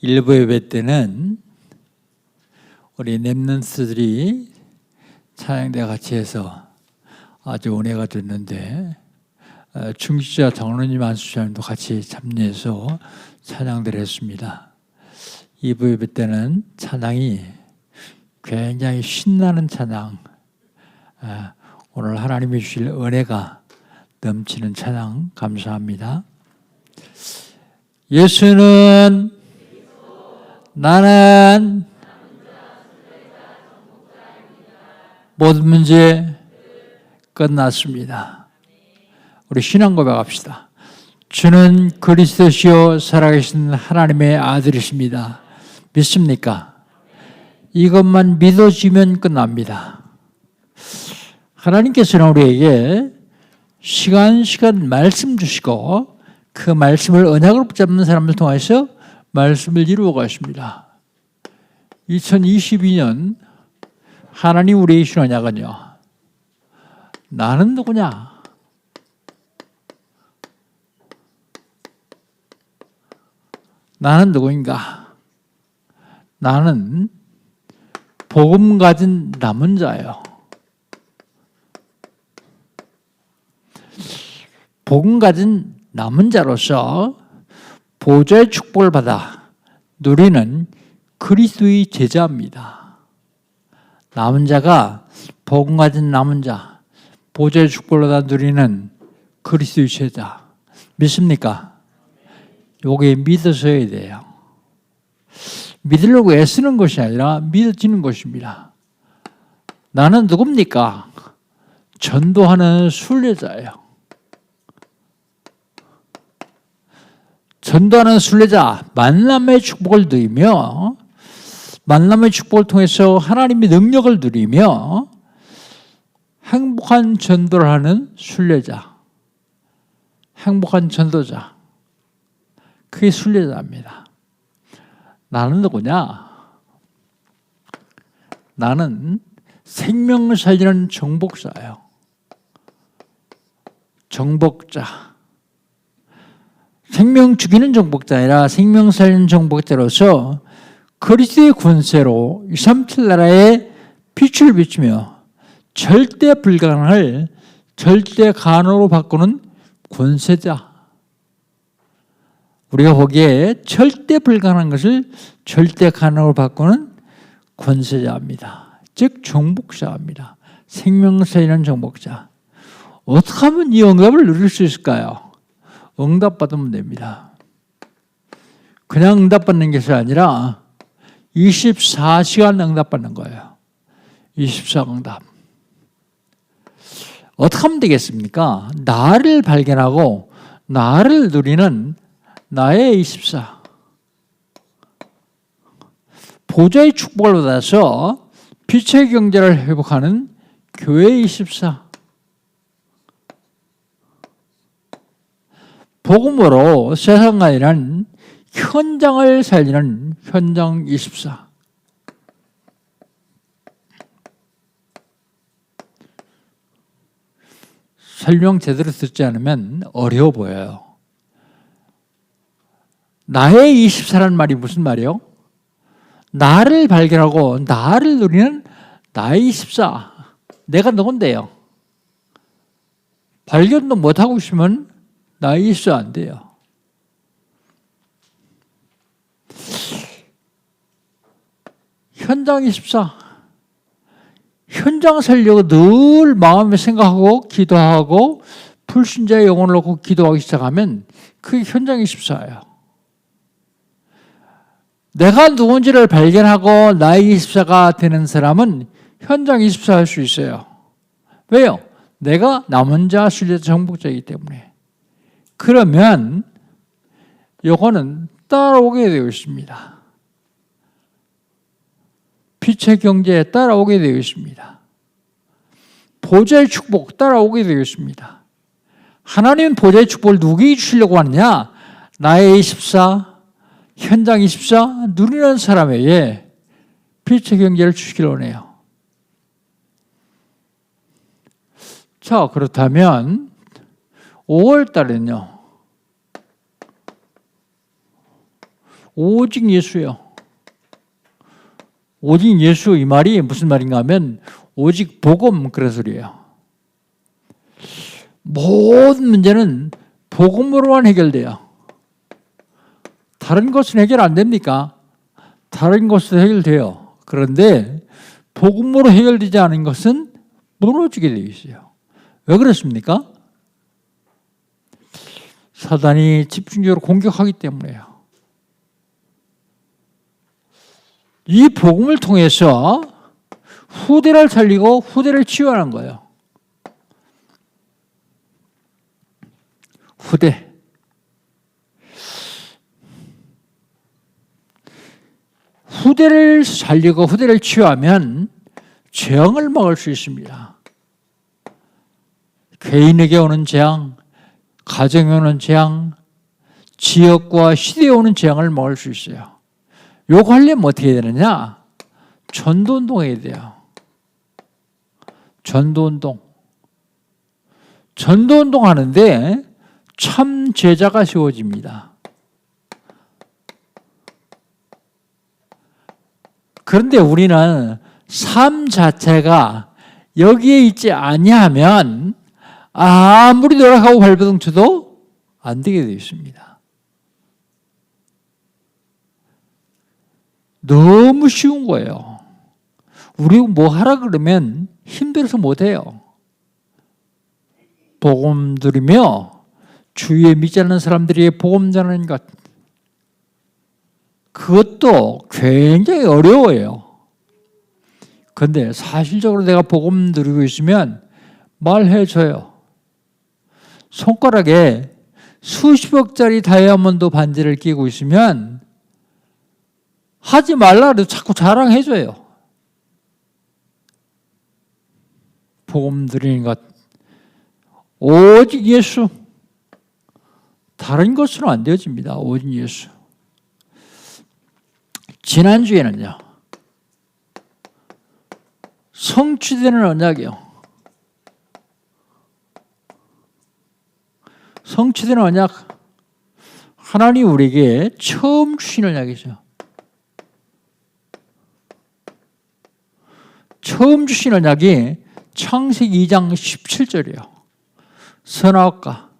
일부 예배 때는 우리 랩런트들이 찬양대 같이 해서 아주 은혜가 됐는데, 중지자 장로님 안수자님도 같이 참여해서 찬양들을 했습니다. 2부 예배 때는 찬양이 굉장히 신나는 찬양, 오늘 하나님이 주실 은혜가 넘치는 찬양 감사합니다. 예수는 나는 모든 문제 끝났습니다. 우리 신앙 고백합시다. 주는 그리스도시요 살아계신 하나님의 아들이십니다. 믿습니까? 이것만 믿어지면 끝납니다. 하나님께서는 우리에게 시간 말씀 주시고 그 말씀을 언약으로 붙잡는 사람을 통해서 말씀을 이루어 가십니다. 2022년 하나님 우리의 주신 언약은요, 나는 누구냐? 나는 누구인가? 나는 복음 가진 남은 자예요. 복음 가진 남은 자로서 보좌의 축복을 받아 누리는 그리스도의 제자입니다. 남은 자가 복음 가진 남은 자, 보좌의 축복을 받아 누리는 그리스도의 제자. 믿습니까? 요게 믿어서야 돼요. 믿으려고 애쓰는 것이 아니라 믿어지는 것입니다. 나는 누굽니까? 전도하는 순례자예요. 전도하는 순례자, 만남의 축복을 누리며 만남의 축복을 통해서 하나님의 능력을 누리며 행복한 전도를 하는 순례자, 행복한 전도자, 그게 순례자입니다. 나는 누구냐? 나는 생명을 살리는 정복자예요. 정복자. 생명 죽이는 정복자 아니라 생명 살리는 정복자로서 그리스도의 권세로 237 나라에 빛을 비추며 절대 불가능을 절대 가능으로 바꾸는 권세자. 우리가 보기에 절대 불가능한 것을 절대 가능으로 바꾸는 권세자입니다. 즉 정복자입니다. 생명 살리는 정복자. 어떻게 하면 이 응답을 누릴 수 있을까요? 응답받으면 됩니다. 그냥 응답받는 것이 아니라 24시간 응답받는 거예요. 24 응답. 어떻게 하면 되겠습니까? 나를 발견하고 나를 누리는 나의 24. 보좌의 축복을 받아서 빛의 경제를 회복하는 교회의 24. 복음으로 세상 아니란 현장을 살리는 현장 24. 설명 제대로 듣지 않으면 어려워 보여요. 나의 24라는 말이 무슨 말이에요? 나를 발견하고 나를 누리는 나의 24. 내가 누군데요? 발견도 못하고 있으면 나의 24 안 돼요. 현장 24. 현장 살려고 늘 마음에 생각하고 기도하고 불신자의 영혼을 놓고 기도하기 시작하면 그게 현장 24예요. 내가 누군지를 발견하고 나의 24가 되는 사람은 현장 24 할 수 있어요. 왜요? 내가 남은 자, 순례자, 정복자이기 때문에. 그러면 요거는 따라오게 되어 있습니다. 빛의 경제에 따라오게 되어 있습니다. 보좌의 축복 따라오게 되어 있습니다. 하나님은 보좌의 축복을 누구에게 주시려고 하느냐? 나의 24, 현장 24 누리는 사람에게 빛의 경제를 주시기를 원해요. 자, 그렇다면 5월 달에는요. 오직 예수요. 오직 예수 이 말이 무슨 말인가 하면 오직 복음 그런 소리예요. 모든 문제는 복음으로만 해결돼요. 다른 것은 해결 안 됩니까? 다른 것은 해결돼요. 그런데 복음으로 해결되지 않은 것은 무너지게 되어 있어요. 왜 그렇습니까? 사단이 집중적으로 공격하기 때문에요. 이 복음을 통해서 후대를 살리고 후대를 치유하는 거예요. 후대. 후대를 살리고 후대를 치유하면 재앙을 막을 수 있습니다. 개인에게 오는 재앙, 가정에 오는 재앙, 지역과 시대에 오는 재앙을 막을 수 있어요. 요거 하려면 어떻게 해야 되느냐? 전도운동 해야 돼요. 전도운동. 전도운동 하는데 참 제자가 세워집니다. 그런데 우리는 삶 자체가 여기에 있지 아니하면 아무리 노력하고 발버둥 쳐도 안 되게 되어 있습니다. 너무 쉬운 거예요. 우리 뭐 하라 그러면 힘들어서 못해요. 복음 들으며 주위에 믿지 않는 사람들이 복음 전하는 것, 그것도 굉장히 어려워요. 그런데 사실적으로 내가 복음 들고 있으면 말해줘요. 손가락에 수십억짜리 다이아몬드 반지를 끼고 있으면 하지 말라도 자꾸 자랑해줘요. 복음 드리는 것 오직 예수, 다른 것으로 안 되어집니다. 오직 예수. 지난주에는요, 성취되는 언약이요. 성취되는 언약, 하나님 우리에게 처음 주신 언약이죠. 처음 주신 언약이 창세기 2장 17절이에요. 선악과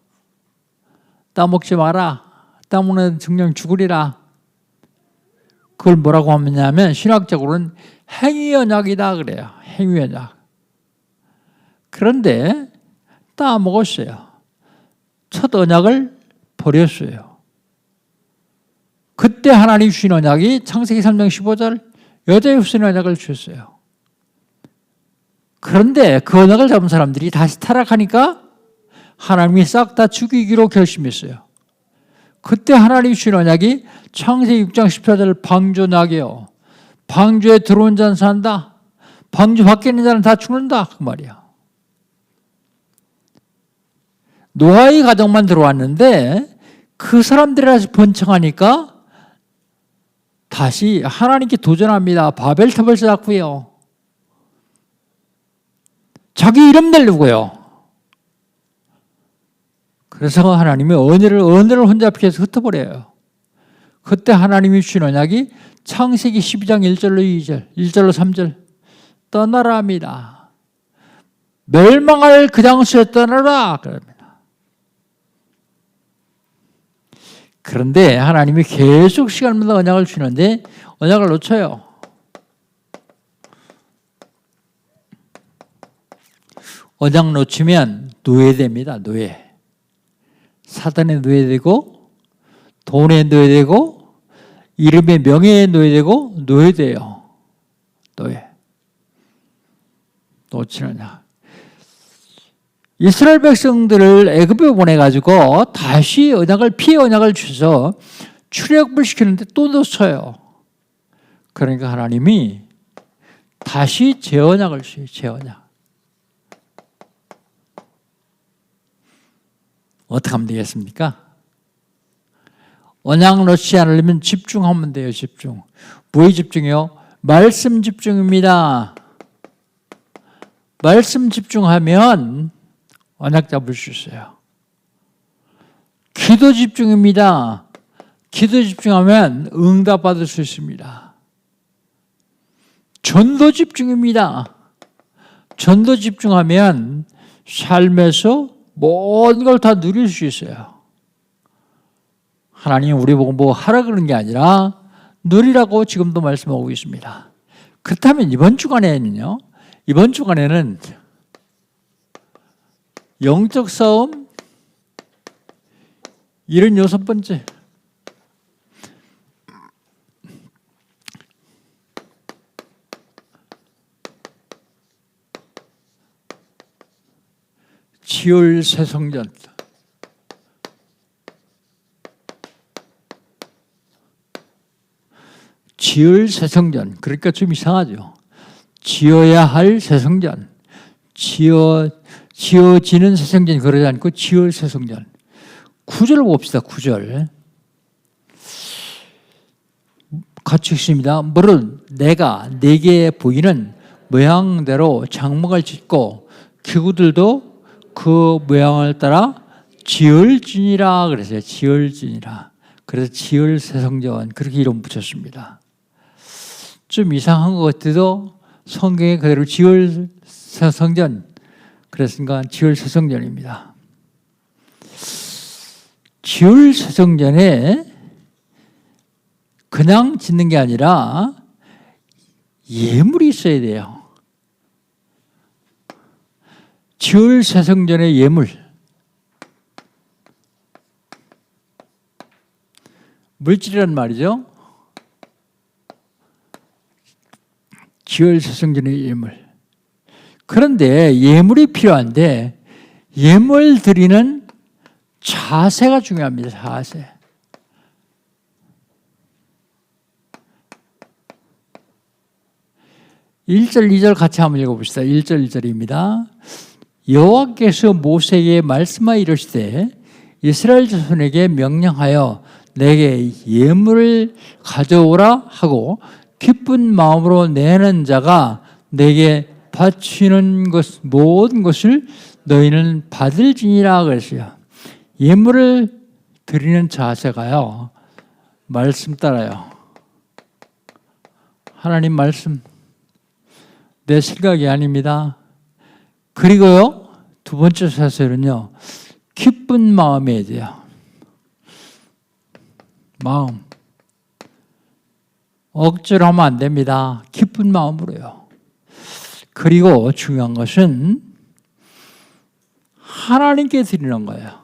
따먹지 마라. 따먹는 정령 죽으리라. 그걸 뭐라고 하냐면 신학적으로는 행위 언약이다 그래요. 행위 언약. 그런데 따먹었어요. 첫 언약을 버렸어요. 그때 하나님 주신 언약이 창세기 3장 15절 여자의 후손 언약을 주셨어요. 그런데 그 언약을 잡은 사람들이 다시 타락하니까 하나님이 싹 다 죽이기로 결심했어요. 그때 하나님 주신 언약이 창세기 6장 14절 방주 낙이요. 방주에 들어온 자는 산다. 방주 밖에 있는 자는 다 죽는다. 그 말이야. 노아의 가정만 들어왔는데 그 사람들이 다시 번창하니까 다시 하나님께 도전합니다. 바벨탑을 쌓고요. 자기 이름 내려고요. 그래서 하나님이 언어를 혼잡케 해서 흩어버려요. 그때 하나님이 주신 언약이 창세기 12장 1절로 2절, 1절로 3절 떠나라 합니다. 멸망할 그 장소에 떠나라 그럽니다. 그런데 하나님이 계속 시간마다 언약을 주는데 언약을 놓쳐요. 언약 놓치면 노예됩니다. 노예. 사단에 노예되고 돈에 노예되고 이름의 명예에 노예되고 노예돼요. 노예. 놓치는 자. 이스라엘 백성들을 애굽에 보내가지고 다시 언약을 피해 언약을 주셔서 출애굽을 시키는데 또 놓쳐요. 그러니까 하나님이 다시 재언약을 주셔요. 재언약. 어떻게 하면 되겠습니까? 언약 놓지 않으려면 집중하면 돼요. 집중. 뭐에 집중이요? 말씀 집중입니다. 말씀 집중하면 언약 잡을 수 있어요. 기도 집중입니다. 기도 집중하면 응답받을 수 있습니다. 전도 집중입니다. 전도 집중하면 삶에서 모든 걸 다 누릴 수 있어요. 하나님 우리 보고 뭐 하라 그러는 게 아니라 누리라고 지금도 말씀하고 있습니다. 그렇다면 이번 주간에는 영적 싸움 76번째 지울 새성전. 지을 새성전. 그러니까 좀 이상하죠. 지어야 할 새성전. 지어지는 새성전이 그러지 않고 지을 새성전. 9절 봅시다. 9절. 같이 읽습니다. 무릇 내가 네게 보이는 모양대로 장막을 짓고 기구들도 그 모양을 따라 지을지니라 그랬어요. 지을지니라. 그래서 지을 새성전 그렇게 이름 붙였습니다. 좀 이상한 것 같아도 성경에 그대로 지을 새성전 그랬으니까 지을 새성전입니다. 지을 새성전에 그냥 짓는 게 아니라 예물이 있어야 돼요. 지을 새성전의 예물. 물질이란 말이죠. 지을 새성전의 예물. 그런데 예물이 필요한데 예물 드리는 자세가 중요합니다. 자세. (1절) (2절) 같이 한번 읽어봅시다. 1절 2절입니다. 여호와께서 모세에게 말씀하여 이르시되 이스라엘 자손에게 명령하여 내게 예물을 가져오라 하고 기쁜 마음으로 내는 자가 내게 바치는 것 모든 것을 너희는 받을지니라 그랬어요. 예물을 드리는 자세가요. 말씀 따라요. 하나님 말씀. 내 생각이 아닙니다. 그리고요. 두 번째 자세는요. 기쁜 마음이어야 돼요. 마음. 억지로 하면 안 됩니다. 기쁜 마음으로요. 그리고 중요한 것은 하나님께 드리는 거예요.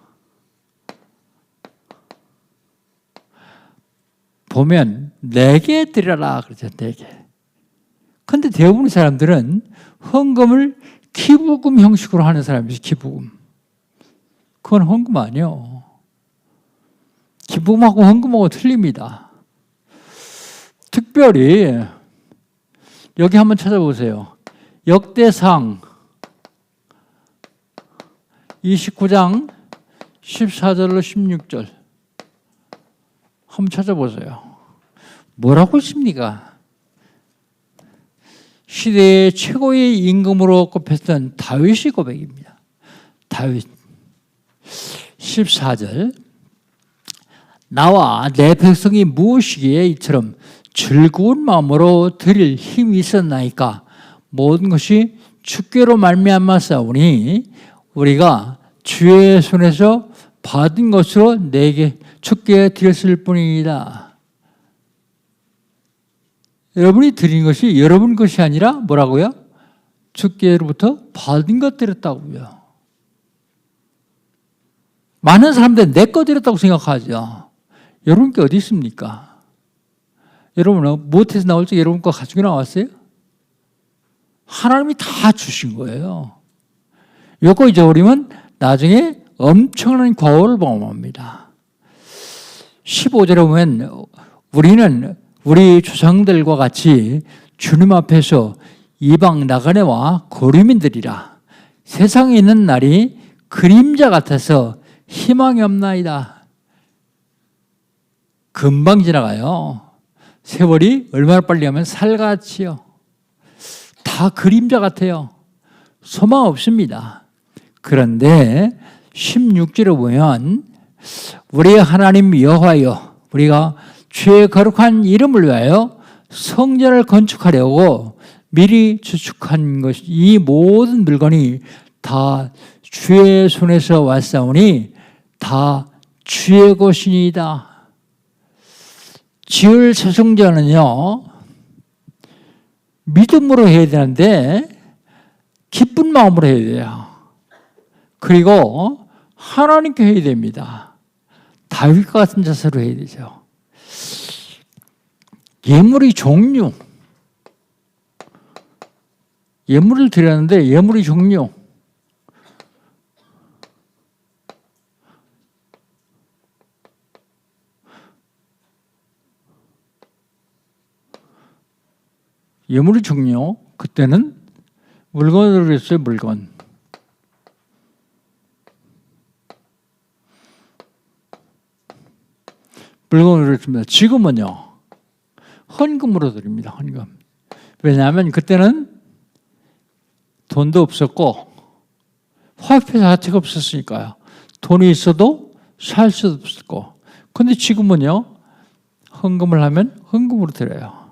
보면 내게 드려라 그러죠. 내게. 그런데 대부분의 사람들은 헌금을 기부금 형식으로 하는 사람이죠. 기부금. 그건 헌금 아니에요. 기부금하고 헌금하고 틀립니다. 특별히 여기 한번 찾아보세요. 역대상 29장 14절로 16절 한번 찾아보세요. 뭐라고 있습니까? 시대의 최고의 임금으로 꼽혔던 다윗의 고백입니다. 다윗 14절 나와 내 백성이 무엇이기에 이처럼 즐거운 마음으로 드릴 힘이 있었나이까 모든 것이 주께로 말미암아 싸우니 우리가 주의 손에서 받은 것으로 내게 주께 드렸을 뿐이다. 여러분이 드린 것이 여러분 것이 아니라 뭐라고요? 주께로부터 받은 것 드렸다고요. 많은 사람들은 내 거 드렸다고 생각하죠. 여러분 게 어디 있습니까? 여러분은 무엇에서 나올지 여러분 거 가지고 나왔어요? 하나님이 다 주신 거예요. 이거 잊어버리면 나중에 엄청난 과오를 범합니다. 15절에 보면 우리는 우리 조상들과 같이 주님 앞에서 이방 나그네와 거류민들이라 세상에 있는 날이 그림자 같아서 희망이 없나이다. 금방 지나가요. 세월이 얼마나 빨리 가면 살같이요. 다 그림자 같아요. 소망 없습니다. 그런데 16절에 보면 우리 하나님 여호와여 우리가 주의 거룩한 이름을 위하여 성전을 건축하려고 미리 주축한 것이, 이 모든 물건이 다 주의 손에서 왔사오니 다 주의 것이니이다. 지을 새 성전은요, 믿음으로 해야 되는데 기쁜 마음으로 해야 돼요. 그리고 하나님께 해야 됩니다. 다윗과 같은 자세로 해야 되죠. 예물의 종류, 예물을 드렸는데 예물의 종류, 예물의 종류, 그때는 물건으로 했어요. 물건으로 했습니다. 지금은요, 헌금으로 드립니다. 헌금. 왜냐하면 그때는 돈도 없었고 화폐 자체가 없었으니까요. 돈이 있어도 살 수도 없었고. 근데 지금은요, 헌금을 하면 헌금으로 드려요.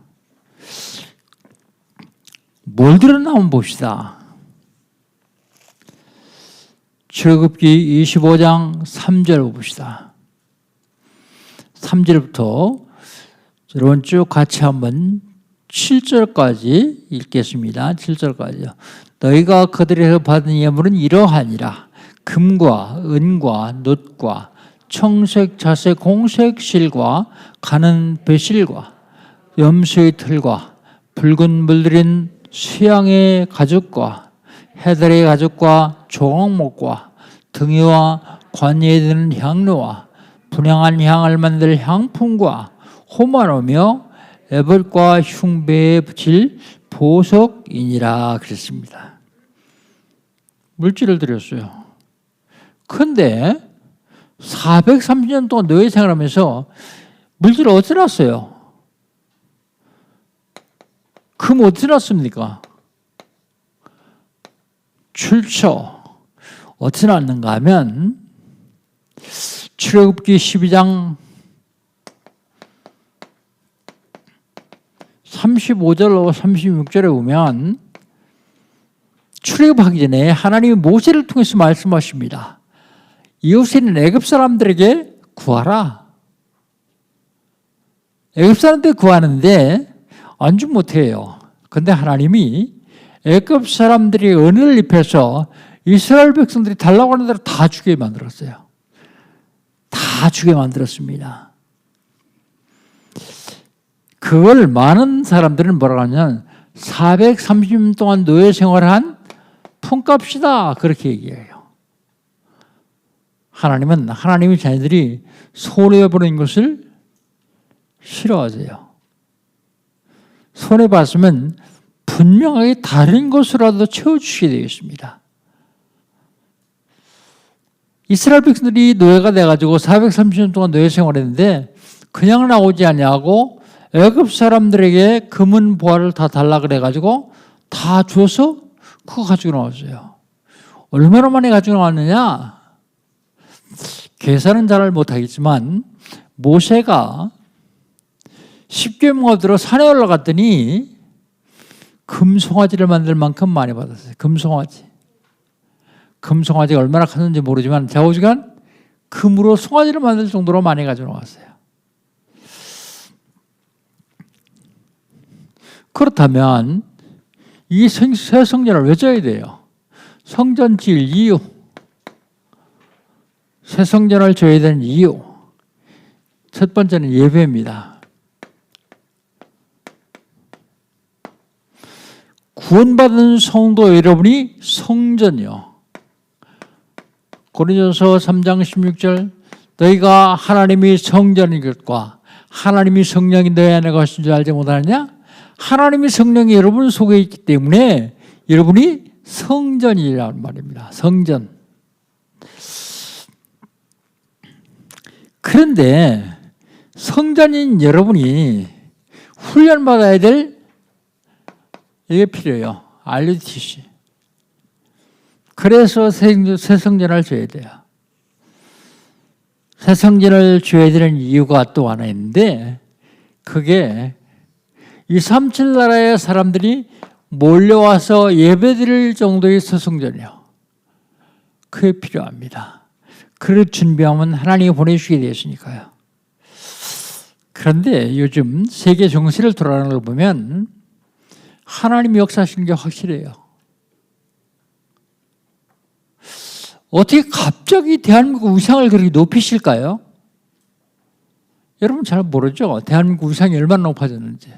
뭘 드렸나 한번 봅시다. 출애굽기 25장 3절 봅시다. 3절부터 여러분 쭉 같이 한번 7절까지 읽겠습니다. 7절까지요. 너희가 그들에게서 받은 예물은 이러하니라. 금과 은과 놋과 청색, 자색, 공색 실과 가는 배실과 염소의 털과 붉은 물들인 수양의 가죽과 해달의 가죽과 조각목과 등이와 관예에 드는 향료와 분향한 향을 만들 향품과 호마노며 애벌과 흉배에 붙일 보석이니라 그랬습니다. 물질을 드렸어요. 그런데 430년 동안 노예 생활하면서 물질을 어디서 났어요? 금 어디서 났습니까? 출처 어디서 났는가 하면 출애굽기 12장 35절로 36절에 보면 출애굽하기 전에 하나님이 모세를 통해서 말씀하십니다. 이웃에는 애굽 사람들에게 구하라. 애굽 사람들 구하는데 안주 못해요. 그런데 하나님이 애굽 사람들이 은혜를 입혀서 이스라엘 백성들이 달라고 하는 대로 다 주게 만들었어요. 다 주게 만들었습니다. 그걸 많은 사람들은 뭐라고 하냐면 430년 동안 노예 생활한 품값이다 그렇게 얘기해요. 하나님은 하나님의 자녀들이 손해보는 것을 싫어하세요. 손해봤으면 분명하게 다른 것으로라도 채워주시게 되겠습니다. 이스라엘 백성들이 노예가 돼가지고 430년 동안 노예 생활했는데 그냥 나오지 않냐고 애굽 사람들에게 금은 보화를 다 달라 그래가지고 다 줘서 그거 가지고 나왔어요. 얼마나 많이 가지고 나왔느냐? 계산은 잘 못하겠지만 모세가 10계명을 들어 산에 올라갔더니 금송아지를 만들 만큼 많이 받았어요. 금송아지. 금송아지가 얼마나 컸는지 모르지만 좌우지간 금으로 송아지를 만들 정도로 많이 가지고 나왔어요. 그렇다면 이 새 성전을 왜 져야 돼요? 성전 지을 이유, 새 성전을 져야 되는 이유, 첫 번째는 예배입니다. 구원받은 성도 여러분이 성전이요. 고린도서 3장 16절 너희가 하나님이 성전인 것과 하나님이 성령이 너희 안에 거하신 줄 알지 못하느냐? 하나님의 성령이 여러분 속에 있기 때문에 여러분이 성전이라는 말입니다. 성전. 그런데 성전인 여러분이 훈련받아야 될 이게 필요해요. RUTC. 그래서 새 성전을 줘야 돼요. 새 성전을 지어야 되는 이유가 또 하나 있는데, 그게 237 나라의 사람들이 몰려와서 예배드릴 정도의 새 성전이요. 그게 필요합니다. 그를 준비하면 하나님이 보내주시게 되었으니까요. 그런데 요즘 세계 정세를 돌아가는 걸 보면 하나님이 역사하시는 게 확실해요. 어떻게 갑자기 대한민국 위상을 그렇게 높이실까요? 여러분 잘 모르죠? 대한민국 위상이 얼마나 높아졌는지.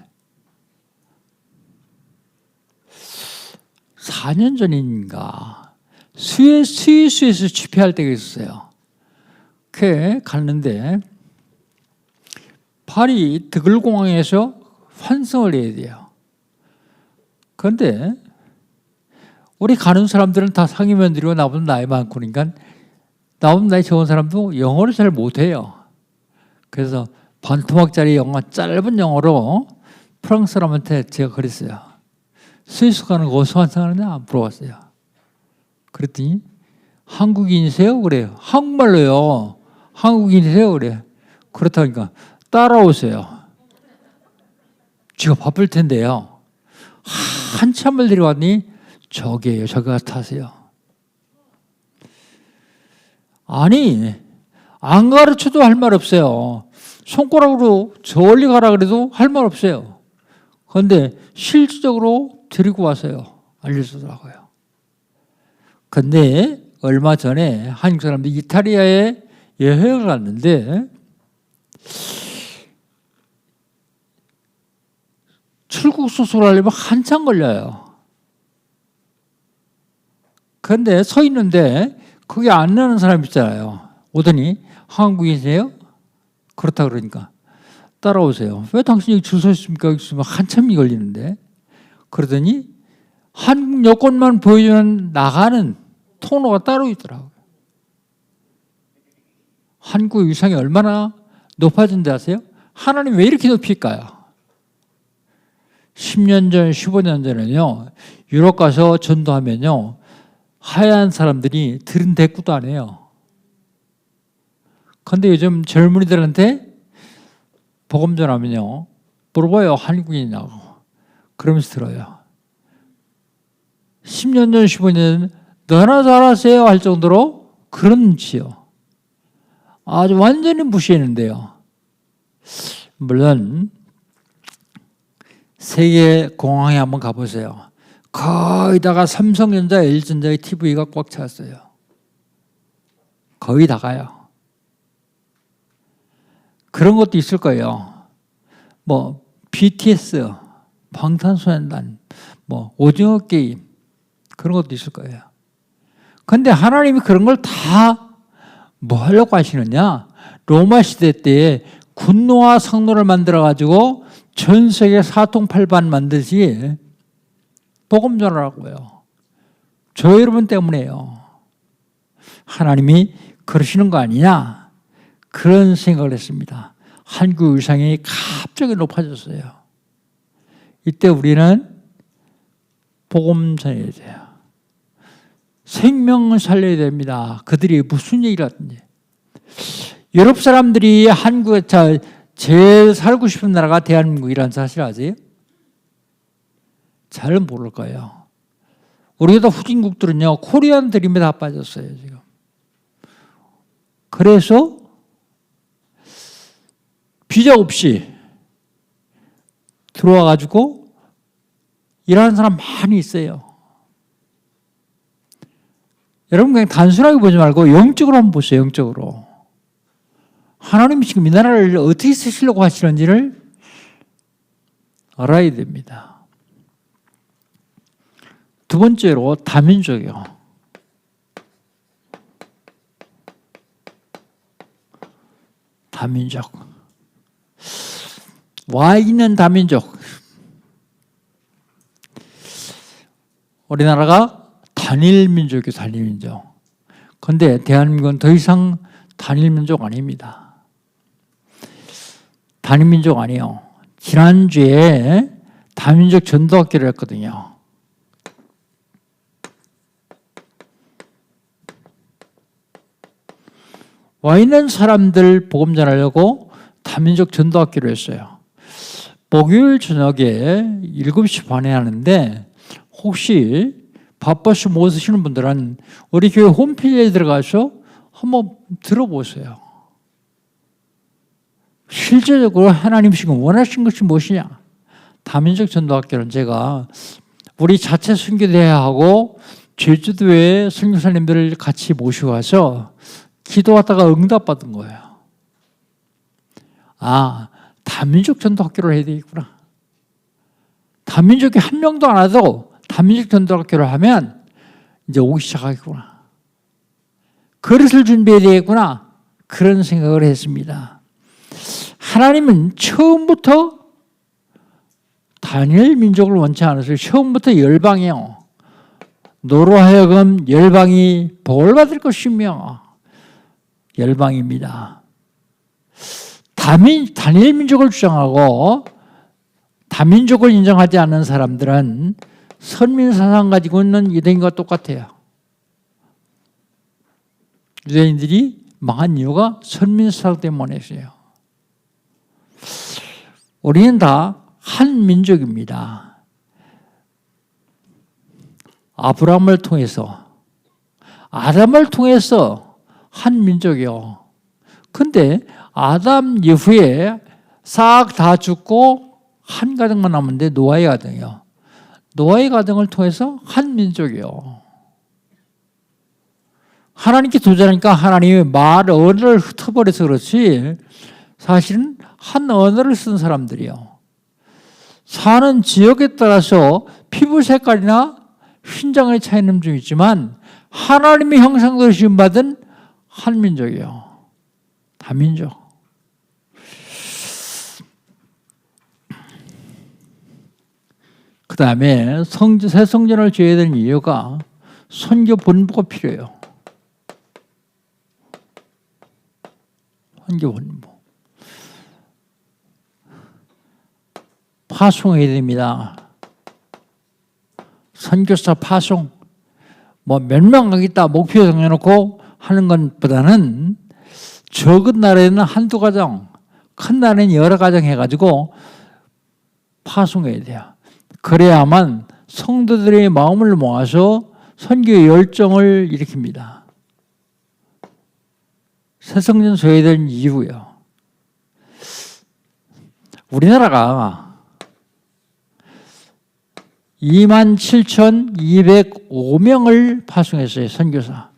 4년 전인가 스위스에서 집회할 때가 있었어요. 그게 갔는데 파리 드글공항에서 환승을 해야 돼요. 그런데 우리 가는 사람들은 다 상임원들이고 나보다 나이 많고 그러니까 나보다 나이 적은 사람도 영어를 잘 못해요. 그래서 반토막짜리 영어, 짧은 영어로 프랑스 사람한테 제가 그랬어요. 스위스 가는 거 어디서 환승하느냐 물어봤어요. 그랬더니 한국인이세요? 그래요. 한국말로요. 한국인이세요? 그래. 그렇다니까 따라오세요. 지가 바쁠 텐데요. 한참을 데려왔더니 저기에요. 저기 가서 타세요. 아니 안 가르쳐도 할 말 없어요. 손가락으로 저리 가라 그래도 할 말 없어요. 그런데 실질적으로 데리고 와서요. 알려주더라고요. 근데 얼마 전에 한국 사람들이 이탈리아에 여행을 갔는데 출국 수술을 하려면 한참 걸려요. 그런데 서 있는데 거기 안 나는 사람 있잖아요. 오더니 한국이세요? 그렇다 그러니까 따라오세요. 왜 당신이 줄 서 있습니까? 있으면 한참이 걸리는데. 그러더니 한국 여권만 보여주는 나가는 통로가 따로 있더라고요. 한국의 위상이 얼마나 높아진지 아세요? 하나님 왜 이렇게 높일까요? 10년 전, 15년 전에는요, 유럽 가서 전도하면요, 하얀 사람들이 들은 대꾸도 안 해요. 그런데 요즘 젊은이들한테 복음 전하면요, 물어봐요. 한국인이냐고. 그러면서 들어요. 10년 전, 15년 전, 너나 잘하세요 할 정도로 그런 눈치요. 아주 완전히 무시했는데요. 물론 세계 공항에 한번 가보세요. 거의다가 삼성전자, LG전자의 TV가 꽉 찼어요. 거의 다가요. 그런 것도 있을 거예요. 뭐 BTS, 방탄소년단, 뭐 오징어 게임 그런 것도 있을 거예요. 그런데 하나님이 그런 걸 다 뭐 하려고 하시느냐? 로마 시대 때에 군노와 상노를 만들어 가지고 전 세계 사통팔반 만들지 복음 전하라고요. 저 여러분 때문에요. 하나님이 그러시는 거 아니냐? 그런 생각을 했습니다. 한국 위상이 갑자기 높아졌어요. 이때 우리는 복음 전해야 돼요. 생명을 살려야 됩니다. 그들이 무슨 얘기를 하든지. 유럽 사람들이 한국에 제일 살고 싶은 나라가 대한민국이라는 사실 아세요? 잘 모를 거예요. 우리보다 후진국들은요, 코리안 드림에 다 빠졌어요, 지금. 그래서 비자 없이 들어와가지고 일하는 사람 많이 있어요. 여러분 그냥 단순하게 보지 말고 영적으로 한번 보세요. 영적으로. 하나님이 지금 이 나라를 어떻게 쓰시려고 하시는지를 알아야 됩니다. 두 번째로 다민족이요. 다민족. 와 있는 다민족. 우리나라가 단일민족이에요. 단일민족. 그런데 대한민국은 더 이상 단일민족 아닙니다. 단일민족 아니에요. 지난주에 다민족 전도학교를 했거든요. 와 있는 사람들 복음 전하려고 다민족 전도학교를 했어요. 목요일 저녁에 7시 반에 하는데 혹시 바빠서 못 오시는 분들은 우리 교회 홈페이지에 들어가서 한번 들어보세요. 실제적으로 하나님이 지금 원하신 것이 무엇이냐? 다민족 전도학교는 제가 우리 자체 선교대회하고 제주도에 선교사님들을 같이 모시고 와서 기도하다가 응답받은 거예요. 아, 다민족 전도학교를 해야 되겠구나. 다민족이 한 명도 안 와도 다민족 전도학교를 하면 이제 오기 시작하겠구나. 그릇을 준비해야 되겠구나. 그런 생각을 했습니다. 하나님은 처음부터 단일 민족을 원치 않으세요. 처음부터 열방이요. 너로 하여금 열방이 복을 받을 것이며 열방입니다. 단일 민족을 주장하고 다민족을 인정하지 않는 사람들은 선민사상 가지고 있는 유대인과 똑같아요. 유대인들이 망한 이유가 선민사상 때문이었어요. 우리는 다 한 민족입니다. 아브라함을 통해서 아담을 통해서 한 민족이요. 근데 아담 이후에 싹 다 죽고 한 가정만 남았는데 노아의 가정이요. 노아의 가정을 통해서 한 민족이요. 하나님께 도전하니까 하나님이 말 언어를 흩어버려서 그렇지 사실은 한 언어를 쓴 사람들이요. 사는 지역에 따라서 피부 색깔이나 흰장의 차이는 좀 있지만 하나님의 형상대로 지음받은 한 민족이요. 다민족. 그 다음에 새 성전을 지어야 되는 이유가 선교 본부가 필요해요. 선교 본부. 파송해야 됩니다. 선교사 파송. 뭐 몇 명 가겠다 목표 정해놓고 하는 것보다는 적은 나라에는 한두 가정, 큰 나라에는 여러 가정 해가지고 파송해야 돼요. 그래야만 성도들의 마음을 모아서 선교의 열정을 일으킵니다. 새 성전 소유에 대한 이유요. 우리나라가 27,205명을 파송했어요. 선교사.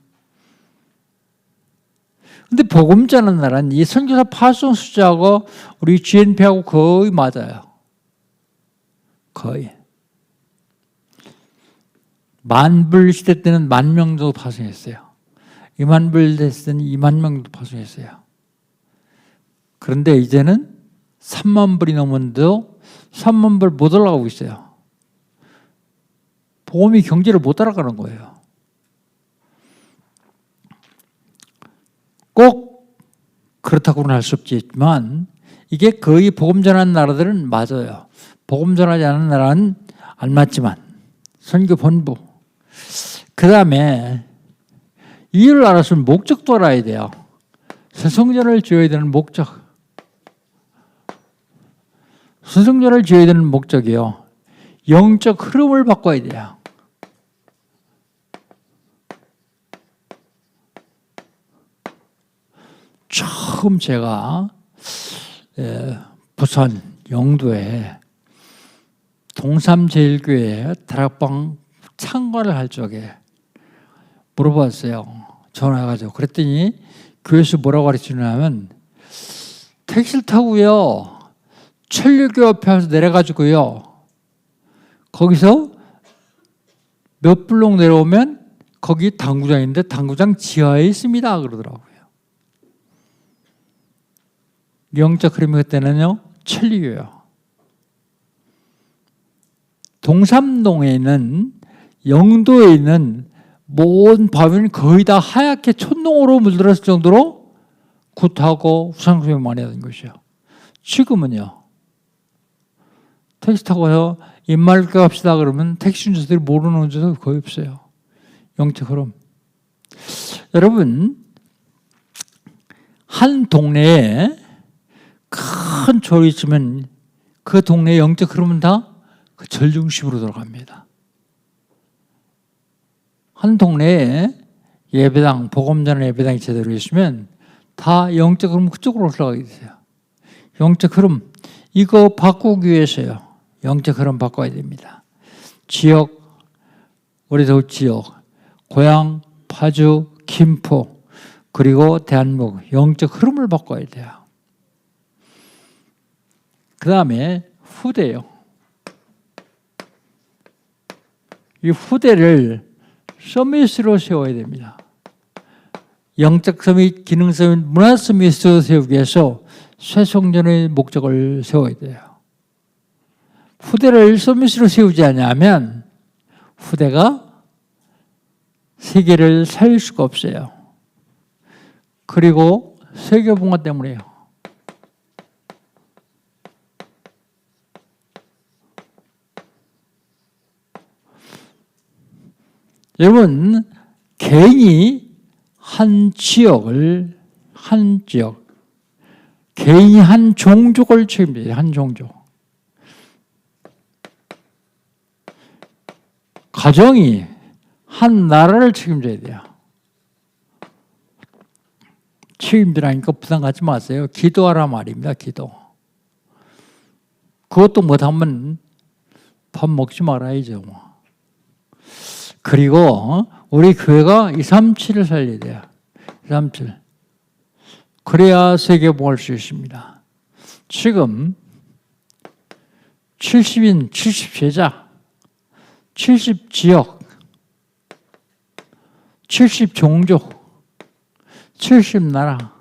근데 복음 전하는 나라는 이 선교사 파송 숫자하고 우리 GNP하고 거의 맞아요. 거의. 만불 시대 때는 10,000명 정도 파송했어요. 20,000불 됐을 때는 20,000명 정도 파송했어요. 그런데 이제는 30,000불이 넘었는데도 30,000불 못 올라가고 있어요. 복음이 경제를 못 따라가는 거예요. 꼭 그렇다고는 할 수 없지만 이게 거의 복음 전하는 나라들은 맞아요. 복음 전하지 않는 나라는 안 맞지만 선교 본부. 그 다음에 이유를 알았으면 목적도 알아야 돼요. 새 성전을 지어야 되는 목적. 새 성전을 지어야 되는 목적이요. 영적 흐름을 바꿔야 돼요. 처음 제가 부산 영도에 동삼제일교회 다락방 참관을 할 적에 물어봤어요. 전화해가지고. 그랬더니 교회에서 뭐라고 가르치냐면 택시를 타고요. 천류교 옆에 와서 내려가지고요. 거기서 몇 블록 내려오면 거기 당구장인데 당구장 지하에 있습니다. 그러더라고요. 영적 흐름이 그때는요. 천리교요. 동삼동에 있는 영도에 있는 모든 바위는 거의 다 하얗게 촌농으로 물들었을 정도로 굿하고 우상숭배 많이 하던 것이요. 지금은요. 택시 타고 와서 입마을 갑시다 그러면 택시 운전자들이 모르는 운전자가 거의 없어요. 영적 흐름. 여러분 한 동네에 큰 절이 있으면 그 동네의 영적 흐름은 다 그 절 중심으로 돌아갑니다. 한 동네에 예배당, 복음 전하는 예배당이 제대로 있으면 다 영적 흐름 그쪽으로 흘러가게 돼요. 영적 흐름, 이거 바꾸기 위해서요. 영적 흐름 바꿔야 됩니다. 지역, 우리 서울 지역, 고향, 파주, 김포, 그리고 대한민국 영적 흐름을 바꿔야 돼요. 그 다음에 후대요. 이 후대를 서밋으로 세워야 됩니다. 영적 서밋, 기능 서밋, 문화 서밋으로 세우기 위해서 쇠성전의 목적을 세워야 돼요. 후대를 서밋으로 세우지 않으면 후대가 세계를 살릴 수가 없어요. 그리고 세계봉화 때문에요. 여러분, 개인이 한 지역, 개인이 한 종족을 책임져요. 한 종족. 가정이 한 나라를 책임져야 돼요. 책임지라니까 부담 갖지 마세요. 기도하라 말입니다. 기도. 그것도 못하면 밥 먹지 말아야죠. 그리고 우리 교회가 237을 살려야 돼요. 237. 그래야 세계봉할 수 있습니다. 지금 70인, 70제자, 70지역, 70종족, 70나라,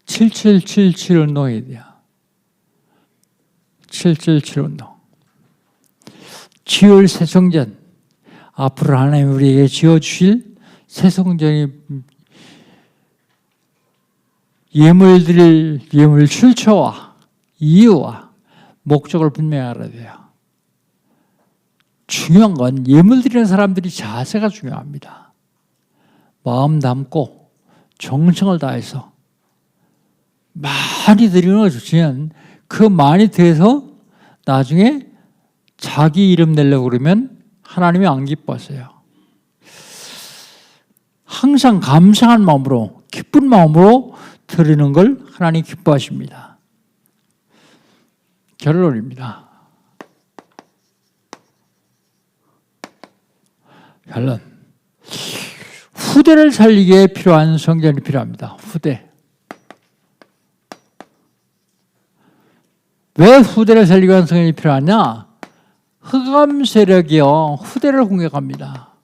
7777 운동해야 돼요. 777 운동. 지을 새성전. 앞으로 하나님 우리에게 지어주실 새성전이 예물 출처와 이유와 목적을 분명히 알아야 돼요. 중요한 건 예물 드리는 사람들이 자세가 중요합니다. 마음 담고 정성을 다해서 많이 드리는 걸 좋지만 그 많이 드려서 나중에 자기 이름 내려고 그러면 하나님이 안 기뻐하세요. 항상 감사한 마음으로 기쁜 마음으로 드리는 걸 하나님 기뻐하십니다. 결론입니다. 결론. 후대를 살리기에 필요한 성전이 필요합니다. 후대. 왜 후대를 살리기 위한 성전이 필요하냐? 흑암 세력이요, 후대를 공격합니다.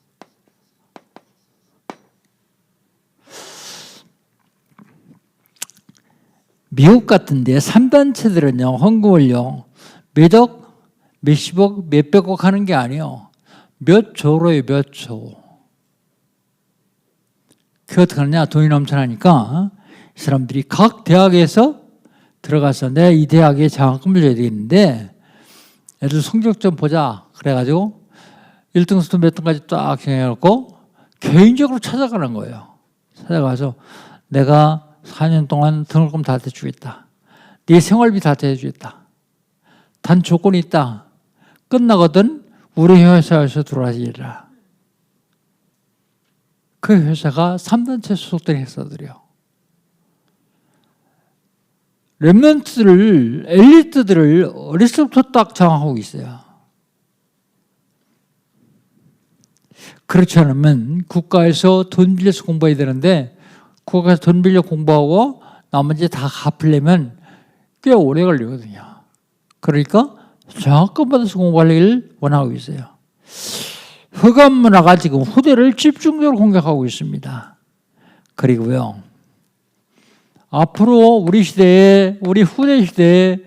미국 같은데 3단체들은요, 헌금을요, 몇억, 몇십억, 몇백억 하는 게 아니에요. 몇 조로예요, 몇 조. 그게 어떻게 하느냐? 돈이 넘쳐나니까 이 사람들이 각 대학에서 들어가서 내가 이 대학에 장학금을 줘야 되겠는데 애들 성적 좀 보자. 그래가지고 1등부터 몇 등까지 딱 정해놓고 개인적으로 찾아가는 거예요. 찾아가서 내가 4년 동안 등록금 다 대주겠다. 네 생활비 다 대주겠다. 단 조건이 있다. 끝나거든 우리 회사에서 들어와서 일해라. 그 회사가 3단체 소속된 회사들이요. 렘넌트들을, 엘리트들을 어렸을 때부터 딱 장악하고 있어요. 그렇지 않으면 국가에서 돈 빌려서 공부해야 되는데 국가에서 돈 빌려 공부하고 나머지 다 갚으려면 꽤 오래 걸리거든요. 그러니까 장학금 받아서 공부하기를 원하고 있어요. 흑암 문화가 지금 후대를 집중적으로 공격하고 있습니다. 그리고요, 앞으로 우리 시대에, 우리 후대 시대에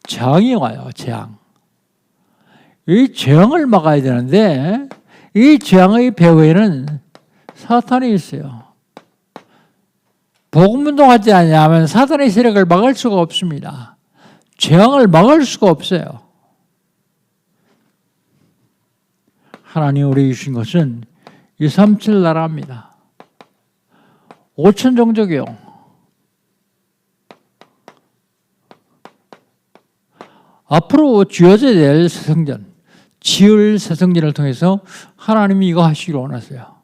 재앙이 와요, 재앙. 이 재앙을 막아야 되는데 이 재앙의 배후에는 사탄이 있어요. 복음운동하지 않으면 사탄의 세력을 막을 수가 없습니다. 재앙을 막을 수가 없어요. 하나님 우리 주신 것은 237 나라입니다. 5천 종족이요. 앞으로 지어져야 될 새성전, 지을 새성전을 통해서 하나님이 이거 하시기를 원하세요.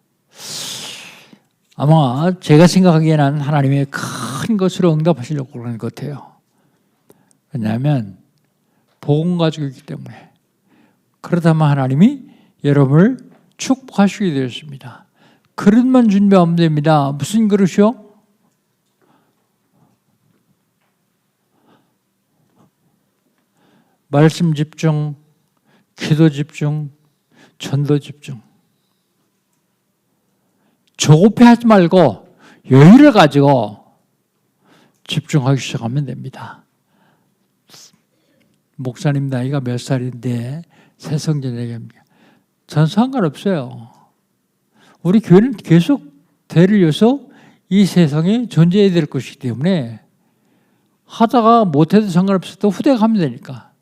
아마 제가 생각하기에는 하나님의 큰 것으로 응답하시려고 그러는 것 같아요. 왜냐하면 복음 가지고 있기 때문에. 그렇다면 하나님이 여러분을 축복하시게 되었습니다. 그릇만 준비하면 됩니다. 무슨 그릇이요? 말씀 집중, 기도 집중, 전도 집중. 조급해하지 말고 여유를 가지고 집중하기 시작하면 됩니다. 목사님 나이가 몇 살인데 새성전 얘기합니다. 전 상관없어요. 우리 교회는 계속 대를 이어서 이 세상에 존재해야 될 것이기 때문에 하다가 못해도 상관없어도 후대가 하면 되니까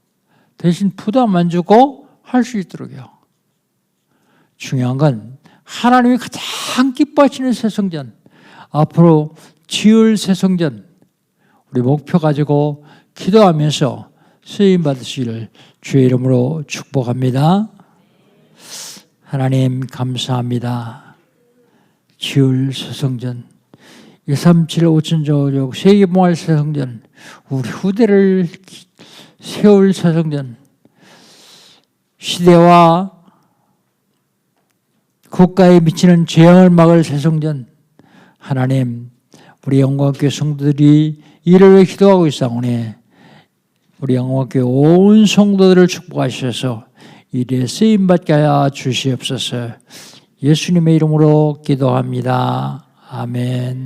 대신 부담만 주고 할 수 있도록요. 중요한 건 하나님이 가장 기뻐하시는 새성전, 앞으로 지을 새성전, 우리 목표 가지고 기도하면서 쓰임 받으시기를 주의 이름으로 축복합니다. 하나님 감사합니다. 지을 새성전, 237 5천조족 세계봉할 새성전, 우리 후대를 세울 새성전, 시대와 국가에 미치는 재앙을 막을 새성전, 하나님 우리 영광교회 성도들이 이를 위해 기도하고 있사오니 우리 영광교회 온 성도들을 축복하셔서 이에 쓰임받게 하여 주시옵소서. 예수님의 이름으로 기도합니다. 아멘.